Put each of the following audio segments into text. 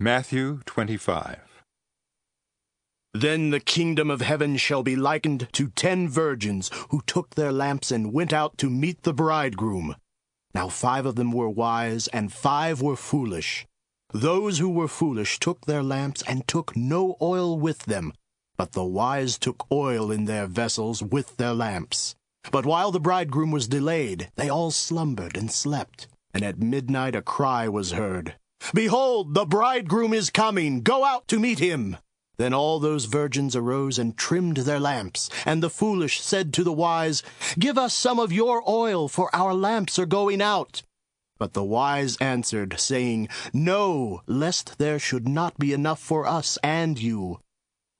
Matthew 25. Then the kingdom of heaven shall be likened to 10 virgins who took their lamps and went out to meet the bridegroom. Now 5 of them were wise, and 5 were foolish. Those who were foolish took their lamps and took no oil with them, but the wise took oil in their vessels with their lamps. But while the bridegroom was delayed, they all slumbered and slept. And at midnight a cry was heard, "Behold, the bridegroom is coming! Go out to meet him!" Then all those virgins arose and trimmed their lamps. And the foolish said to the wise, "Give us some of your oil, for our lamps are going out." But the wise answered, saying, "No, lest there should not be enough for us and you.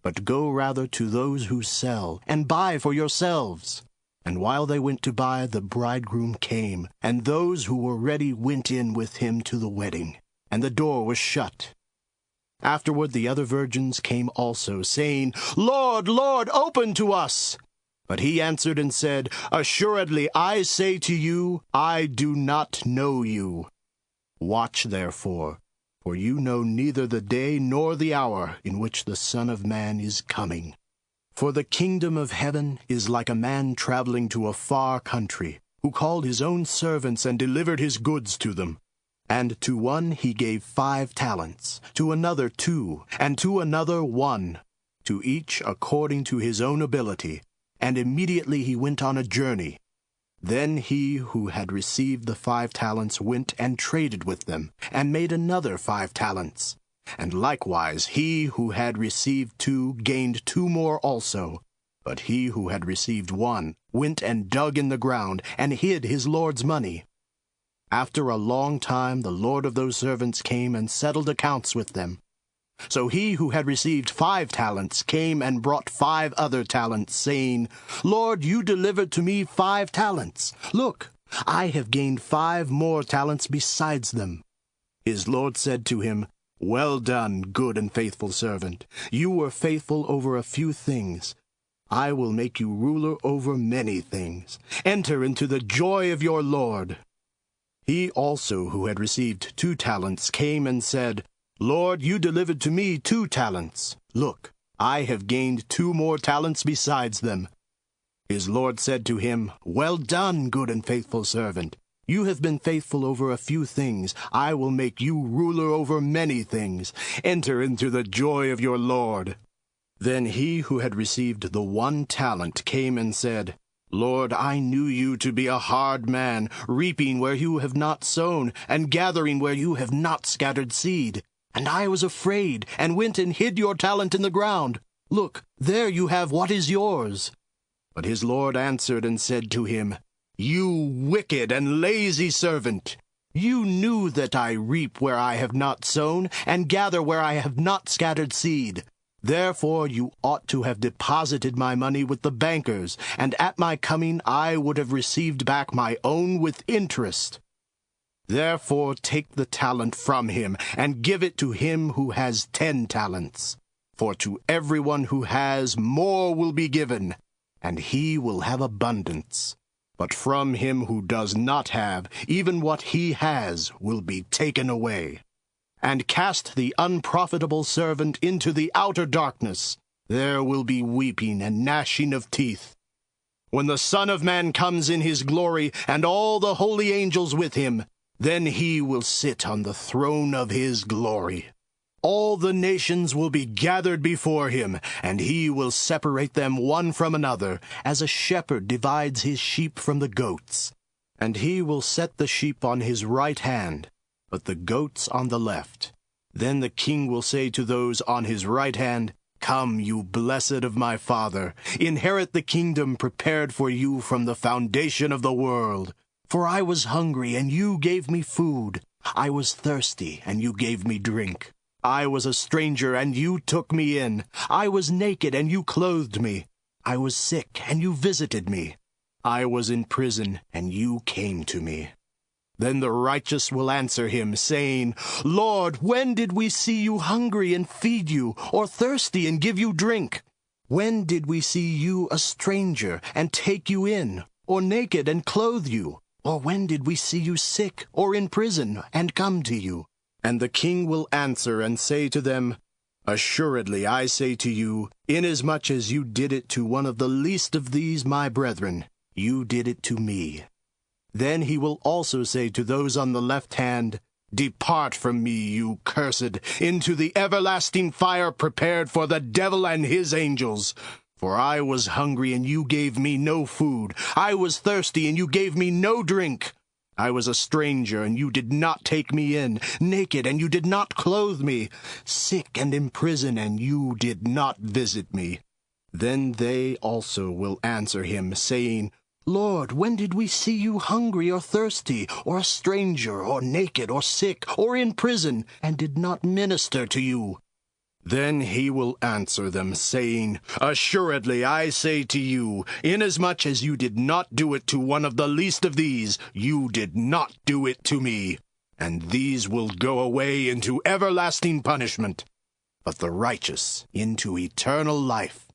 But go rather to those who sell, and buy for yourselves." And while they went to buy, the bridegroom came, and those who were ready went in with him to the wedding, and the door was shut. Afterward the other virgins came also, saying, "Lord, Lord, open to us." But he answered and said, "Assuredly I say to you, I do not know you. Watch therefore, for you know neither the day nor the hour in which the Son of Man is coming. For the kingdom of heaven is like a man traveling to a far country, who called his own servants and delivered his goods to them. And to one he gave 5 talents, to another 2, and to another 1, to each according to his own ability. And immediately he went on a journey. Then he who had received the 5 talents went and traded with them, and made another 5 talents. And likewise he who had received 2 gained 2 more also. But he who had received 1 went and dug in the ground, and hid his Lord's money. After a long time the Lord of those servants came and settled accounts with them. So he who had received 5 talents came and brought 5 other talents, saying, "Lord, you delivered to me 5 talents. Look, I have gained 5 more talents besides them." His Lord said to him, "Well done, good and faithful servant. You were faithful over a few things. I will make you ruler over many things. Enter into the joy of your Lord." He also who had received 2 talents came and said, "Lord, you delivered to me 2 talents. Look, I have gained 2 more talents besides them." His Lord said to him, "Well done, good and faithful servant. You have been faithful over a few things. I will make you ruler over many things. Enter into the joy of your Lord." Then he who had received the 1 talent came and said, "Lord, I knew you to be a hard man, reaping where you have not sown, and gathering where you have not scattered seed. And I was afraid, and went and hid your talent in the ground. Look, there you have what is yours." But his Lord answered and said to him, "You wicked and lazy servant! You knew that I reap where I have not sown, and gather where I have not scattered seed. Therefore you ought to have deposited my money with the bankers, and at my coming I would have received back my own with interest. Therefore take the talent from him, and give it to him who has 10 talents. For to everyone who has, more will be given, and he will have abundance. But from him who does not have, even what he has will be taken away. And cast the unprofitable servant into the outer darkness. There will be weeping and gnashing of teeth. When the Son of Man comes in his glory, and all the holy angels with him, then he will sit on the throne of his glory. All the nations will be gathered before him, and he will separate them one from another, as a shepherd divides his sheep from the goats. And he will set the sheep on his right hand, but the goats on the left. Then the king will say to those on his right hand, "Come, you blessed of my Father, inherit the kingdom prepared for you from the foundation of the world. For I was hungry, and you gave me food. I was thirsty, and you gave me drink. I was a stranger, and you took me in. I was naked, and you clothed me. I was sick, and you visited me. I was in prison, and you came to me." Then the righteous will answer him, saying, "Lord, when did we see you hungry and feed you, or thirsty and give you drink? When did we see you a stranger and take you in, or naked and clothe you? Or when did we see you sick or in prison and come to you?" And the king will answer and say to them, Assuredly I say to you, inasmuch as you did it to one of the least of these my brethren, you did it to me. Then he will also say to those on the left hand, Depart from me, you cursed, into the everlasting fire prepared for the devil and his angels. For I was hungry, and you gave me no food. I was thirsty, and you gave me no drink. I was a stranger, and you did not take me in, naked, and you did not clothe me, sick and in prison, and you did not visit me. Then they also will answer him, saying, Lord, when did we see you hungry or thirsty, or a stranger, or naked, or sick, or in prison, and did not minister to you? Then he will answer them, saying, Assuredly I say to you, inasmuch as you did not do it to one of the least of these, you did not do it to me. And these will go away into everlasting punishment, but the righteous into eternal life.